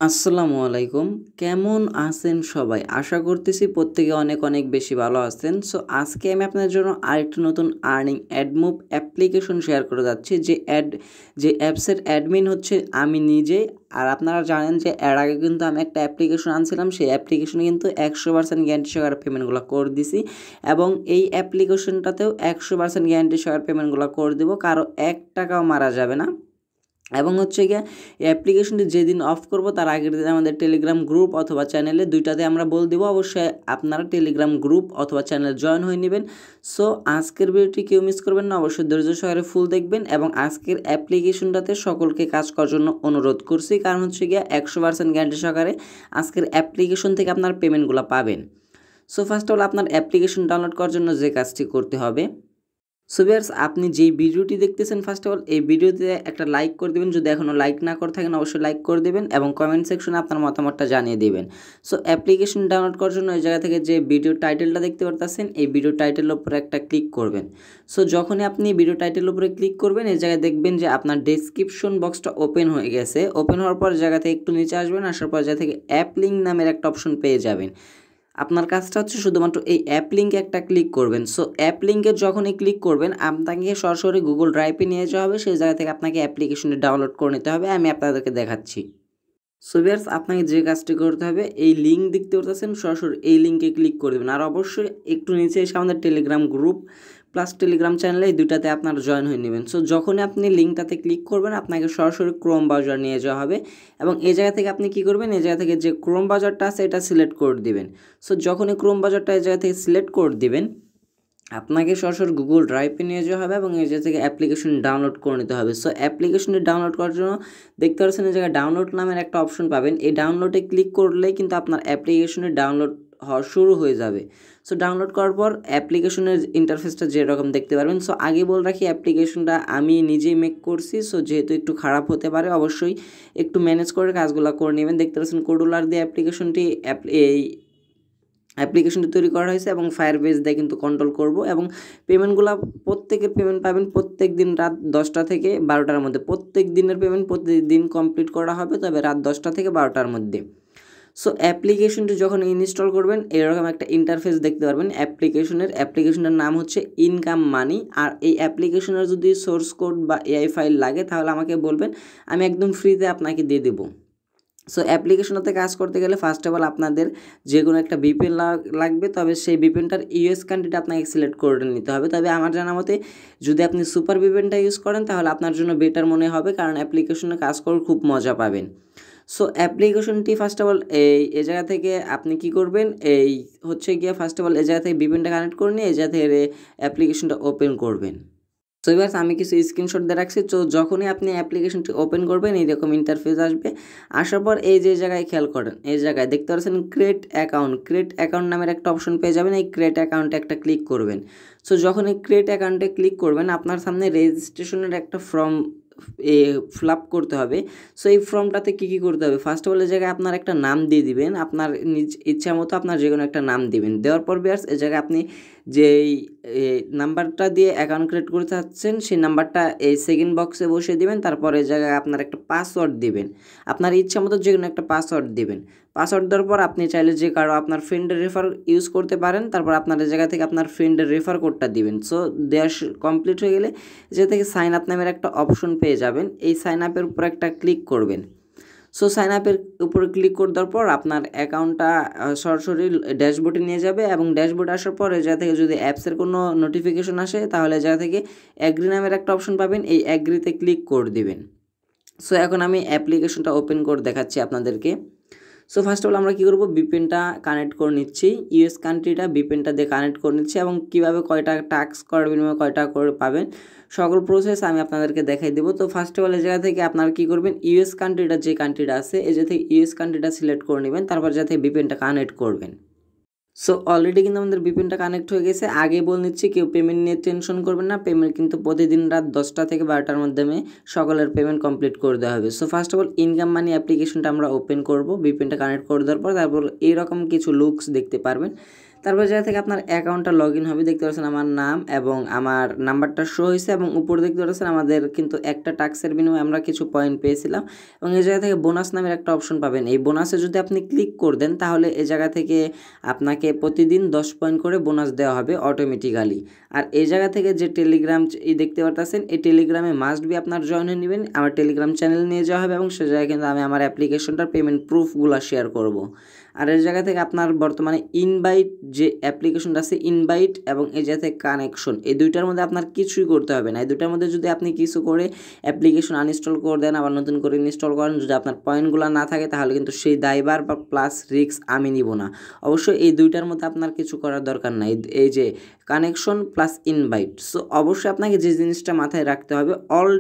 আসসালামু আলাইকুম। কেমন আছেন সবাই? আশা করতেছি প্রত্যেকে অনেক, অনেক বেশি ভালো আছেন। সো আজকে আমি আপনাদের জন্য আরেকটি নতুন আর্নিং অ্যাডমুভ অ্যাপ্লিকেশন শেয়ার করে যাচ্ছি। যে অ্যাপসের অ্যাডমিন হচ্ছে আমি নিজেই। আর আপনারা জানেন যে এর আগে কিন্তু আমি একটা অ্যাপ্লিকেশন আনছিলাম। সেই অ্যাপ্লিকেশনে কিন্তু 100% গ্যারান্টি সহকারে পেমেন্টগুলা করে দিছি এবং এই অ্যাপ্লিকেশনটাতেও 100% গ্যারান্টি সহকারে পেমেন্টগুলা করে দিব। কারো ৳১ মারা যাবে না। এবং হচ্ছে গিয়ে এই অ্যাপ্লিকেশনটি যেদিন অফ করব তার আগের দিন আমাদের টেলিগ্রাম গ্রুপ অথবা চ্যানেলে দুইটাতে আমরা বলে দিব। অবশ্যই আপনারা টেলিগ্রাম গ্রুপ অথবা চ্যানেলে জয়েন হয়ে নেবেন। সো আজকের ভিডিওটি কেউ মিস করবেন না, অবশ্যই ধৈর্য সহকারে ফুল দেখবেন এবং আজকের অ্যাপ্লিকেশনটাতে সকলকে কাজ করার জন্য অনুরোধ করছি, কারণ হচ্ছে গিয়ে 100% গ্যারান্টি সহকারে আজকের অ্যাপ্লিকেশন থেকে আপনার পেমেন্টগুলো পাবেন। সো ফার্স্ট অফ অল আপনার অ্যাপ্লিকেশন ডাউনলোড করার জন্য যে কাজটি করতে হবে, সো ভিউয়ার্স, আপনি যেই ভিডিওটি দেখতেছেন ফার্স্ট অফ অল এই ভিডিওতে একটা লাইক করে দেবেন। যদি এখনও লাইক না করে থাকেন অবশ্যই লাইক করে দেবেন এবং কমেন্ট সেকশনে আপনার মতামতটা জানিয়ে দেবেন। সো অ্যাপ্লিকেশন ডাউনলোড করার জন্য এই জায়গা থেকে যে ভিডিও টাইটেলটা দেখতে পারতেছেন এই ভিডিও টাইটেলের উপরে একটা ক্লিক করবেন। সো যখনই আপনি ভিডিও টাইটেলের উপরে ক্লিক করবেন এই জায়গায় দেখবেন যে আপনার ডেসক্রিপশন বক্সটা ওপেন হয়ে গেছে। ওপেন হওয়ার পর জায়গা থেকে একটু নিচে আসবেন, আসার পর জায়গা থেকে অ্যাপ লিঙ্ক নামের একটা অপশন পেয়ে যাবেন। আপনার কাজটা হচ্ছে শুধুমাত্র এই অ্যাপ লিঙ্কে একটা ক্লিক করবেন। সো অ্যাপ লিঙ্কে যখনই ক্লিক করবেন আপনাকে সরাসরি গুগল ড্রাইভে নিয়ে যাওয়া হবে। সেই জায়গা থেকে আপনাকে অ্যাপ্লিকেশনটি ডাউনলোড করে নিতে হবে। আমি আপনাদেরকে দেখাচ্ছি। সো ভিউয়ার্স, আপনাকে যে কাজটি করতে হবে, এই লিঙ্ক দেখতে পারতেছেন, সরাসরি এই লিঙ্কে ক্লিক করে দেবেন। আর অবশ্যই একটু নিচে এসে আমাদের টেলিগ্রাম গ্রুপ প্লাস টেলিগ্রাম চ্যানেলে এই দুটাতে আপনারা জয়েন হয়ে নেবেন। সো যখনই আপনি লিঙ্কটাতে ক্লিক করবেন আপনাকে সরাসরি ক্রোম ব্রাউজার নিয়ে যাওয়া হবে এবং এই জায়গা থেকে আপনি কী করবেন, এই জায়গা থেকে যে ক্রোম ব্রাউজারটা আছে এটা সিলেক্ট করে দিবেন। সো যখনই ক্রোম ব্রাউজারটা এই জায়গা থেকে সিলেক্ট করে দিবেন আপনাকে সরাসরি গুগল ড্রাইভে নিয়ে যাওয়া হবে এবং এই জায়গা থেকে অ্যাপ্লিকেশন ডাউনলোড করে নিতে হবে। সো অ্যাপ্লিকেশনটি ডাউনলোড করার জন্য দেখতে পাচ্ছেন এই জায়গায় ডাউনলোড নামের একটা অপশন পাবেন। এই ডাউনলোডে ক্লিক করলেই কিন্তু আপনার অ্যাপ্লিকেশনের ডাউনলোড হওয়া শুরু হয়ে যাবে। সো ডাউনলোড করার পর অ্যাপ্লিকেশনের ইন্টারফেসটা যেরকম দেখতে পারবেন। সো আগে বলে রাখি অ্যাপ্লিকেশনটা আমি নিজেই মেক করছি। সো যেহেতু একটু খারাপ হতে পারে অবশ্যই একটু ম্যানেজ করে কাজগুলো করে নেবেন। দেখতে পাচ্ছেন কোডুলার দিয়ে অ্যাপ্লিকেশনটি এই অ্যাপ্লিকেশনটি তৈরি করা হয়েছে এবং ফায়ারবেস দিয়ে কিন্তু কন্ট্রোল করব এবং পেমেন্টগুলো প্রত্যেকের পেমেন্ট পাবেন প্রত্যেক দিন রাত 10টা থেকে 12টার মধ্যে। প্রত্যেক দিনের পেমেন্ট প্রতিদিন কমপ্লিট করা হবে, তবে রাত 10টা থেকে 12টার মধ্যে। সো অ্যাপ্লিকেশনটি যখন ইনস্টল করবেন এরকম একটা ইন্টারফেস দেখতে পারবেন অ্যাপ্লিকেশনের নাম হচ্ছে ইনকাম মানি। আর এই অ্যাপ্লিকেশনের যদি সোর্স কোড বা এআই ফাইল লাগে তাহলে আমাকে বলবেন, আমি একদম ফ্রিতে আপনাকে দিয়ে দেবো। সো অ্যাপ্লিকেশনটাতে কাজ করতে গেলে ফার্স্ট অফ অল আপনাদের যে কোনো একটা ভিপিএন লাগবে, তবে সেই ভিপিএনটার ইউএস কান্ট্রিটা আপনাকে সিলেক্ট করে নিতে হবে। তবে আমার জানা মতে যদি আপনি সুপার ভিপিএনটা ইউজ করেন তাহলে আপনার জন্য বেটার মনে হবে, কারণ অ্যাপ্লিকেশনে কাজ করে খুব মজা পাবেন। সো অ্যাপ্লিকেশনটি ফার্স্ট অফ অল এই জায়গা থেকে আপনি কি করবেন, এই হচ্ছে গিয়ে ফার্স্ট অফ অল এই জায়গা থেকে ভিপিএনটা কানেক্ট করে নিয়ে এই জায়গা থেকে অ্যাপ্লিকেশনটা ওপেন করবেন। সো এবার আমি কিছু স্ক্রিনশট দিয়ে রাখছি। তো যখনই আপনি অ্যাপ্লিকেশনটি ওপেন করবেন এইরকম ইন্টারফেস আসবে। আসার পর এই যে জায়গায় খেয়াল করেন, এই জায়গায় দেখতে পাচ্ছেন ক্রিয়েট অ্যাকাউন্ট নামের একটা অপশন পেয়ে যাবেন। এই ক্রিয়েট অ্যাকাউন্টে একটা ক্লিক করবেন। সো যখন এই ক্রিয়েট অ্যাকাউন্টে ক্লিক করবেন আপনার সামনে রেজিস্ট্রেশনের একটা ফর্ম ফিল আপ করতে হবে। সো এই ফর্মটাতে কী করতে হবে, ফার্স্ট অফ অল এই জায়গায় আপনার একটা নাম দিয়ে দিবেন, আপনার নিজ ইচ্ছা মতো আপনার যে কোনো একটা নাম দিবেন। দেওয়ার পর ভিউয়ার্স এই জায়গায় আপনি যেই নাম্বারটা দিয়ে অ্যাকাউন্ট ক্রিয়েট করতে চাচ্ছেন সেই নাম্বারটা এই সেকেন্ড বক্সে বসিয়ে দিবেন। তারপরে এই জায়গায় আপনার একটা পাসওয়ার্ড দিবেন, আপনার ইচ্ছা মতো যে কোনো একটা পাসওয়ার্ড দিবেন। পাসওয়ার্ড দেওয়ার পর আপনি চাইলে যে কারো আপনার ফ্রেন্ডের রেফার ইউজ করতে পারেন। তারপর আপনার এই জায়গা থেকে আপনার ফ্রেন্ডের রেফার কোডটা দিবেন। সো দেওয়া কমপ্লিট হয়ে গেলে যে থেকে সাইন আপ নামের একটা অপশন পেয়ে যাবেন। এই সাইন আপের উপর একটা ক্লিক করবেন। সো সাইন আপের উপরে ক্লিক করে দেওয়ার পর আপনার অ্যাকাউন্টটা সরাসরি ড্যাশবোর্ডে নিয়ে যাবে এবং ড্যাশবোর্ডে আসার পর এই জায়গা থেকে যদি অ্যাপসের কোনো নোটিফিকেশন আসে তাহলে জায়গা থেকে অ্যাগ্রি নামের একটা অপশন পাবেন, এই অ্যাগ্রিতে ক্লিক করে দিবেন। সো এখন আমি অ্যাপ্লিকেশনটা ওপেন করে দেখাচ্ছি আপনাদেরকে। সো ফার্স্ট অফ অল আমরা কী করবো, ভিপিএনটা কানেক্ট করে নিচ্ছি, ইউএস কান্ট্রিটা ভিপিএনটা দিয়ে কানেক্ট করে নিচ্ছি এবং কীভাবে কয়টা টাস্ক করার বিনিময়ে কয়টা করে পাবেন সকল প্রসেস আমি আপনাদেরকে দেখাই দেবো। তো ফার্স্ট অফ অল এই জায়গা থেকে আপনারা কী করবেন, ইউএস কান্ট্রিটা যে কান্ট্রিটা আছে এই জায়গা থেকে ইউএস কান্ট্রিটা সিলেক্ট করে নেবেন, তারপর যাতে ভিপিএনটা কানেক্ট করবেন। সো অলরেডি কিন্তু আমাদের ভিপিএনটা কানেক্ট হয়ে গেছে। আগে বলে নিচ্ছি কেউ পেমেন্ট নিয়ে টেনশন করবেন না, পেমেন্ট কিন্তু প্রতিদিন রাত 10টা থেকে 12টার মাধ্যমে সকলের পেমেন্ট কমপ্লিট করে দেওয়া হবে। So first of all income money অ্যাপ্লিকেশনটা আমরা ওপেন করব, ভিপিএনটা কানেক্ট করে দেওয়ার পর তারপর এইরকম কিছু লুকস দেখতে পারবেন। তারপর জায়গা থেকে আপনার অ্যাকাউন্টটা লগ ইন হবে, দেখতে পাচ্ছেন আমার নাম এবং আমার নাম্বারটা শো হয়েছে এবং উপরে দেখতে পাচ্ছেন আমাদের কিন্তু একটা টাস্কের বিনিময়ে আমরা কিছু পয়েন্ট পেয়েছিলাম এবং এই জায়গা থেকে বোনাস নামের একটা অপশন পাবেন। এই বোনাসে যদি আপনি ক্লিক করে দেন তাহলে এই জায়গা থেকে আপনাকে প্রতিদিন 10 পয়েন্ট করে বোনাস দেওয়া হবে অটোমেটিক্যালি। আর এই জায়গা থেকে যে টেলিগ্রাম দেখতে পাচ্ছেন এই টেলিগ্রামে মাস্ট বি আপনার জয়েন হয়ে নেবেন, আমার টেলিগ্রাম চ্যানেল নিয়ে যাওয়া হবে এবং সে জায়গায় কিন্তু আমি আমার অ্যাপ্লিকেশনটার পেমেন্ট প্রুফগুলো শেয়ার করব। আর এই জায়গা থেকে আপনার বর্তমানে ইনভাইট যে অ্যাপ্লিকেশনটা আছে ইনভাইট এবং এই জায়গা থেকে কানেকশন, এই দুইটার মধ্যে আপনার কিছুই করতে হবে না। এই দুইটার মধ্যে যদি আপনি কিছু করে অ্যাপ্লিকেশন আনইনস্টল করে দেন আবার নতুন করে ইনস্টল করেন, যদি আপনার পয়েন্টগুলো না থাকে তাহলে কিন্তু সেই দায়ভার বা প্লাস রিস্ক আমি নিব না। অবশ্যই এই দুইটার মধ্যে আপনার কিছু করার দরকার নাই, এই যে কানেকশন প্লাস ইনভাইট। সো অবশ্যই আপনাকে যে জিনিসটা মাথায় রাখতে হবে অল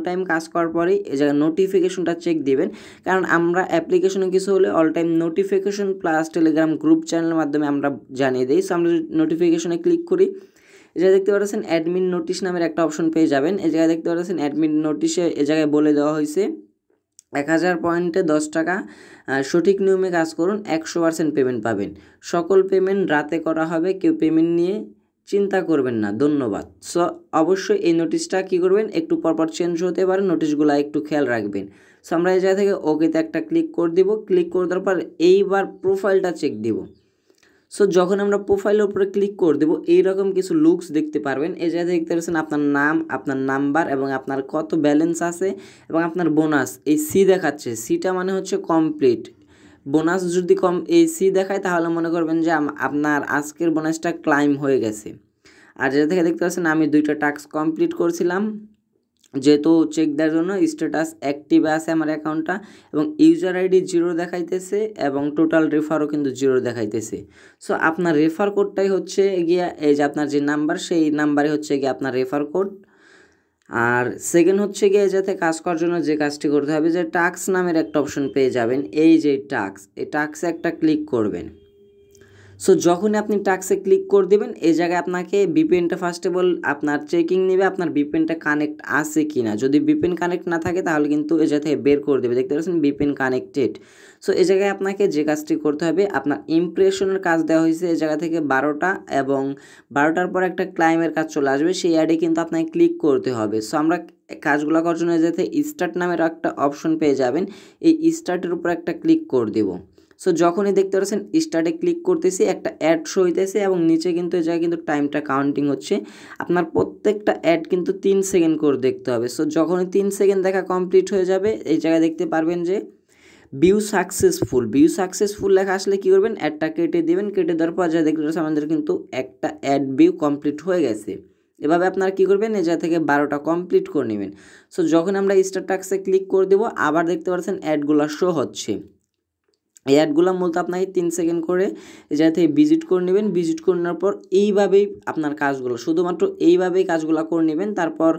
টাইম কাজ করার পরেই এই জায়গায় নোটিফিকেশনটা চেক দিবেন, কারণ আমরা অ্যাপ্লিকেশনে কিছু হলে all time notification plus Telegram group চ্যানেলের মাধ্যমে আমরা জানিয়ে দিই। সো আমরা নোটিফিকেশনে ক্লিক করি, এই জায়গায় দেখতে পাচ্ছেন অ্যাডমিন নোটিশ নামের একটা অপশন পেয়ে যাবেন। এই জায়গায় দেখতে পাচ্ছেন অ্যাডমিন নোটিশে এই জায়গায় বলে দেওয়া হয়েছে 1000 পয়েন্টে 10 টাকা, সঠিক নিয়মে কাজ করুন 100% পেমেন্ট পাবেন, সকল পেমেন্ট রাতে করা হবে, কেউ পেমেন্ট নিয়ে চিন্তা করবেন না, ধন্যবাদ। সো অবশ্যই এই নোটিশটা কী করবেন, একটু পরপর চেঞ্জ হতে পারে, নোটিশগুলো একটু খেয়াল রাখবেন। সো আমরা এই জায়গা থেকে ওকেতে একটা ক্লিক করে দিব, ক্লিক করে দেওয়ার পর এইবার প্রোফাইলটা চেক দিব। সো যখন আমরা প্রোফাইলের উপরে ক্লিক করে দেবো এইরকম কিছু লুকস দেখতে পারবেন। এই জায়গায় দেখতে পাচ্ছেন আপনার নাম, আপনার নাম্বার এবং আপনার কত ব্যালেন্স আছে এবং আপনার বোনাস, এই সি দেখাচ্ছে, সিটা মানে হচ্ছে কমপ্লিট। বোনাস যদি এই সি দেখায় তাহলে মনে করবেন যে আপনার আজকের বোনাসটা ক্লাইম হয়ে গেছে। আর যেটা থেকে দেখতে পাচ্ছেন আমি 2টা টাস্ক কমপ্লিট করছিলাম, যেহেতু চেক দেওয়ার জন্য স্ট্যাটাস অ্যাক্টিভে আছে আমার অ্যাকাউন্টটা এবং ইউজার আইডি 0 দেখাইতেছে এবং টোটাল রেফারও কিন্তু 0 দেখাইতেছে। সো আপনার রেফার কোডটাই হচ্ছে গিয়া এই যে আপনার যে নাম্বার সেই নাম্বারে হচ্ছে গিয়ে আপনার রেফার কোড। আর সেকেন্ড হচ্ছে গিয়ে যাতে কাজ করার জন্য যে কাজটি করতে হবে, যে টাস্ক নামের একটা অপশন পেয়ে যাবেন, এই যে টাস্ক, এই টাস্কে একটা ক্লিক করবেন। সো যখনই আপনি টাস্কে ক্লিক করে দেবেন এই জায়গায় আপনাকে ভিপিএনটা ফার্স্ট অফ অল আপনার চেকিং নেবে আপনার ভিপিএনটা কানেক্ট আছে কি না। যদি ভিপিএন কানেক্ট না থাকে তাহলে কিন্তু এই জায়গা থেকে বের করে দেবে, দেখতে পাচ্ছেন ভিপিএন কানেক্টেড। সো এই জায়গায় আপনাকে যে কাজটি করতে হবে, আপনার ইমপ্রেশনের কাজ দেওয়া হয়েছে এই জায়গা থেকে 12টা এবং 12টার পর একটা ক্লাইমের কাজ চলে আসবে, সেই অ্যাডে কিন্তু আপনাকে ক্লিক করতে হবে। সো আমরা কাজগুলো করার জন্য যাতে স্টার্ট নামের একটা অপশন পেয়ে যাবেন, এই স্টার্টের উপর একটা ক্লিক করে দেবো। সো যখনই দেখতে পাচ্ছেন স্টার্টে ক্লিক করতেছি একটা অ্যাড শো হইতেছে এবং নিচে কিন্তু এই জায়গায় কিন্তু টাইমটা কাউন্টিং হচ্ছে। আপনার প্রত্যেকটা অ্যাড কিন্তু 3 সেকেন্ড করে দেখতে হবে। সো যখনই 3 সেকেন্ড দেখা কমপ্লিট হয়ে যাবে এই জায়গায় দেখতে পারবেন যে ভিউ সাকসেসফুল লেখা আসলে কী করবেন, অ্যাডটা কেটে দেবেন, কেটে দেওয়ার পর যা দেখতে পাচ্ছেন আমাদের কিন্তু একটা অ্যাড ভিউ কমপ্লিট হয়ে গেছে। এভাবে আপনারা কী করবেন, এই জায়গা থেকে 12টা কমপ্লিট করে নেবেন। সো যখন আমরা স্টার্ট টাস্কে ক্লিক করে দেবো আবার দেখতে পাচ্ছেন অ্যাডগুলো শো হচ্ছে। এই অ্যাডগুলো মূলত আপনাকে 3 সেকেন্ড করে এই জায়গা থেকে ভিজিট করে নেবেন, ভিজিট করে নেওয়ার পর এইভাবেই আপনার কাজগুলো শুধুমাত্র এইভাবেই কাজগুলো করে নেবেন। তারপর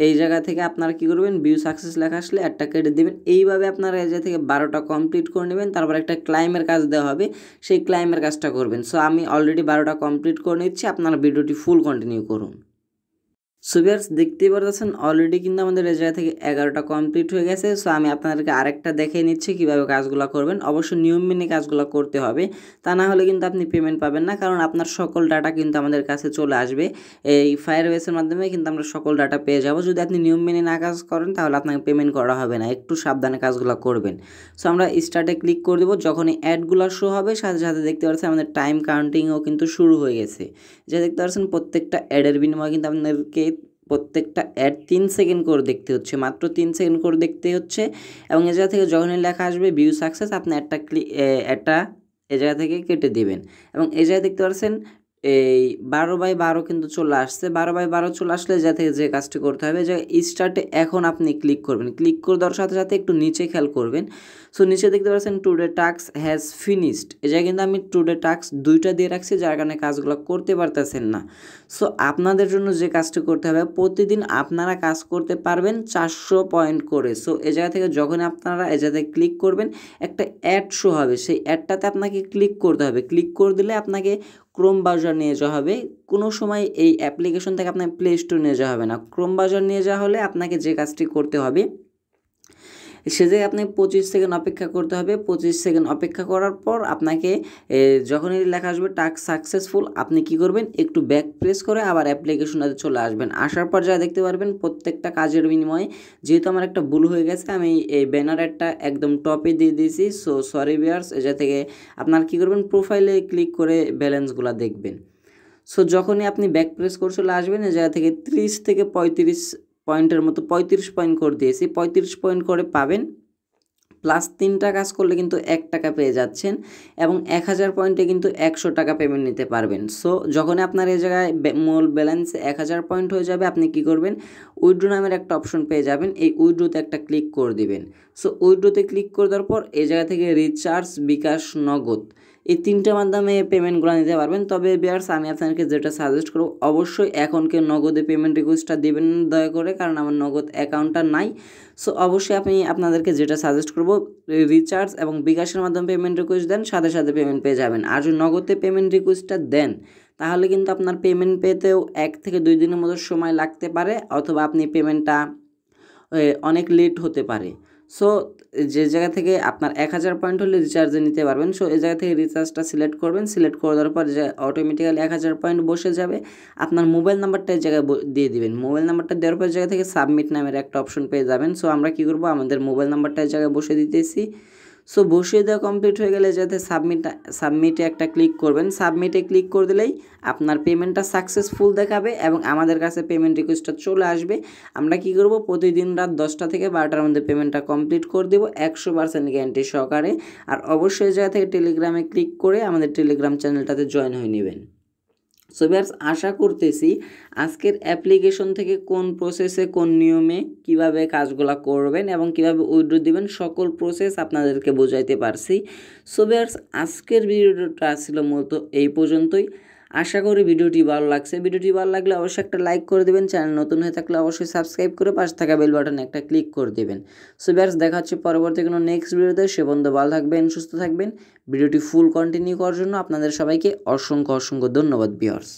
এই জায়গা থেকে আপনারা কী করবেন, ভিউ সাকসেস লেখা আসলে একটা কেটে দেবেন। এইভাবে আপনারা এই জায়গা থেকে 12টা কমপ্লিট করে নেবেন। তারপর একটা ক্লাইমের কাজ দেওয়া হবে, সেই ক্লাইমের কাজটা করবেন। সো আমি অলরেডি 12টা কমপ্লিট করে নিচ্ছি, আপনারা ভিডিওটি ফুল কন্টিনিউ করুন। সো ভিউয়ার্স দেখতেই পারতেছেন অলরেডি কিন্তু আমাদের এই জায়গা থেকে 11টা কমপ্লিট হয়ে গেছে। সো আমি আপনাদেরকে আরেকটা দেখিয়ে নিচ্ছি কীভাবে কাজগুলো করবেন। অবশ্যই নিয়ম মেনে কাজগুলো করতে হবে, তা না হলে কিন্তু আপনি পেমেন্ট পাবেন না, কারণ আপনার সকল ডাটা কিন্তু আমাদের কাছে চলে আসবে। এই ফায়ারবেসের মাধ্যমে কিন্তু আমরা সকল ডাটা পেয়ে যাব। যদি আপনি নিয়ম মেনে না কাজ করেন তাহলে আপনাকে পেমেন্ট করা হবে না, একটু সাবধানে কাজগুলো করবেন। সো আমরা স্টার্টে ক্লিক করে দেবো, যখনই অ্যাডগুলো শো হবে সাথে সাথে দেখতে পাচ্ছেন আমাদের টাইম কাউন্টিংও কিন্তু শুরু হয়ে গেছে। যা দেখতে পাচ্ছেন প্রত্যেকটা অ্যাডের বিনিময়ে কিন্তু আপনাদেরকে প্রত্যেকটা অ্যাড 3 সেকেন্ড করে দেখতে হচ্ছে, মাত্র 3 সেকেন্ড করে দেখতে হচ্ছে। এবং এ জায়গা থেকে যখনই লেখা আসবে ভিউ সাকসেস আপনি একটা এ জায়গা থেকে কেটে দিবেন। এবং এই জায়গায় দেখতে পাচ্ছেন এই 12/12 কিন্তু চলে আসছে। 12/12 চলে আসলে যা থেকে যে কাজটি করতে হবে, যে স্টার্টে এখন আপনি ক্লিক করবেন, ক্লিক করে দেওয়ার সাথে সাথে একটু নিচে খেয়াল করবেন। সো নিচে দেখতে পাচ্ছেন টুডে টাস্ক হ্যাজ ফিনিশড, এই জায়গায় কিন্তু আমি টুডে টাস্ক 2টা দিয়ে রাখছি যার কারণে কাজগুলো করতে পারতেছেন না। সো আপনাদের জন্য যে কাজটি করতে হবে, প্রতিদিন আপনারা কাজ করতে পারবেন 400 পয়েন্ট করে। সো এই জায়গা থেকে যখন আপনারা এই জায়গায় ক্লিক করবেন একটা অ্যাড শো হবে, সেই অ্যাডটাতে আপনাকে ক্লিক করতে হবে। ক্লিক করে দিলে আপনাকে ক্রোম ব্রাউজার নিয়ে যাওয়া হবে। কোনো সময় এই অ্যাপ্লিকেশন থেকে আপনার প্লে স্টোর নিয়ে যাওয়া হবে না, ক্রোম ব্রাউজার নিয়ে যাওয়া হলে আপনাকে যে কাজটি করতে হবে সে জায়গায় আপনি 25 সেকেন্ড অপেক্ষা করতে হবে। 25 সেকেন্ড অপেক্ষা করার পর আপনাকে যখনই লেখা আসবে টাস্ক সাকসেসফুল, আপনি কি করবেন, একটু ব্যাক প্রেস করে আবার অ্যাপ্লিকেশনটাতে চলে আসবেন। আসার পর যা দেখতে পারবেন প্রত্যেকটা কাজের বিনিময়ে, যেহেতু আমার একটা ভুল হয়ে গেছে, আমি এই ব্যানারটা একদম টপে দিয়ে দিয়েছি। সো সরি ভিউয়ার্স, এটা থেকে আপনার কি করবেন, প্রোফাইলে ক্লিক করে ব্যালেন্সগুলো দেখবেন। সো যখনই আপনি ব্যাক প্রেস করে চলে আসবেন, এই জায়গা থেকে 30 থেকে 35 পয়েন্টের মতো 35 পয়েন্ট করে দিয়েছি, 35 পয়েন্ট করে পাবেন। প্লাস 3টা কাজ করলে কিন্তু 1 টাকা পেয়ে যাচ্ছেন এবং 1000 পয়েন্টে কিন্তু 100 টাকা পেমেন্ট নিতে পারবেন। সো যখন আপনার এই জায়গায় মূল ব্যালেন্স 1000 পয়েন্ট হয়ে যাবে, আপনি কি করবেন, উইথড্র নামের একটা অপশন পেয়ে যাবেন। এই উইথড্রোতে একটা ক্লিক করে দিবেন। সো উইথড্রোতে ক্লিক করে দেওয়ার পর এই জায়গা থেকে রিচার্জ, বিকাশ, নগদ, এই 3টার মাধ্যমে পেমেন্টগুলো নিতে পারবেন। তবে ভিউয়ার্স, আমি আপনাদেরকে যেটা সাজেস্ট করব, অবশ্যই এখনকে নগদে পেমেন্ট রিকোয়েস্টটা দেবেন দয়া করে, কারণ আমার নগদ অ্যাকাউন্টটা নাই। সো অবশ্যই আমি আপনাদেরকে যেটা সাজেস্ট করব, রিচার্জ এবং বিকাশের মাধ্যমে পেমেন্ট রিকোয়েস্ট দেন, সাথে সাথে পেমেন্ট পেয়ে যাবেন। আর যদি নগদে পেমেন্ট রিকোয়েস্টটা দেন, তাহলে কিন্তু আপনার পেমেন্ট পেতেও 1 থেকে 2 দিনের মতো সময় লাগতে পারে, অথবা আপনি পেমেন্টটা অনেক লেট হতে পারে। সো যে জায়গা থেকে আপনার 1000 পয়েন্ট হলে রিচার্জে নিতে পারবেন। সো এই জায়গা থেকে রিচার্জটা সিলেক্ট করবেন। সিলেক্ট করে দেওয়ার পর যে অটোমেটিক্যালি 1000 পয়েন্ট বসে যাবে। আপনার মোবাইল নাম্বারটা এই জায়গায় দিয়ে দিবেন। মোবাইল নাম্বারটা দেওয়ার পর জায়গা থেকে সাবমিট নামের একটা অপশন পেয়ে যাবেন। সো আমরা কী করবো, আমাদের মোবাইল নাম্বারটা এই জায়গায় বসে দিতেছি। সো বসিয়ে দেওয়া কমপ্লিট হয়ে গেলে যাতে সাবমিটে একটা ক্লিক করবেন। সাবমিটে ক্লিক করে দিলেই আপনার পেমেন্টটা সাকসেসফুল দেখাবে এবং আমাদের কাছে পেমেন্ট রিকোয়েস্টটা চলে আসবে। আমরা কি করব, প্রতিদিন রাত 10টা থেকে 12টার মধ্যে পেমেন্টটা কমপ্লিট করে দেবো 100% গ্যারান্টি সহকারে। আর অবশ্যই জায়গা থেকে টেলিগ্রামে ক্লিক করে আমাদের টেলিগ্রাম চ্যানেলটাতে জয়েন হয়ে নেবেন। সো ভিউয়ার্স, আশা করতেছি আজকের অ্যাপ্লিকেশন থেকে কোন প্রসেসে, কোন নিয়মে কিভাবে কাজগুলো করবেন এবং কিভাবে উইথড্র দিবেন, সকল প্রসেস আপনাদেরকে বোঝাইতে পারছি। সো ভিউয়ার্স, আজকের ভিডিওটা ছিল মূলত এই পর্যন্তই। আশা করি ভিডিওটি ভালো লাগছে। ভিডিওটি ভালো লাগলে অবশ্যই একটা লাইক করে দেবেন। চ্যানেল নতুন হয়ে থাকলে অবশ্যই সাবস্ক্রাইব করে পাশে থাকা বেল বাটনে একটা ক্লিক করে দেবেন। সো ভিউয়ার্স, দেখা হচ্ছে পরবর্তী কোনো নেক্সট ভিডিওতে। সে পর্যন্ত ভালো থাকবেন, সুস্থ থাকবেন। ভিডিওটি ফুল কন্টিনিউ করার জন্য আপনাদের সবাইকে অসংখ্য ধন্যবাদ ভিউয়ার্স।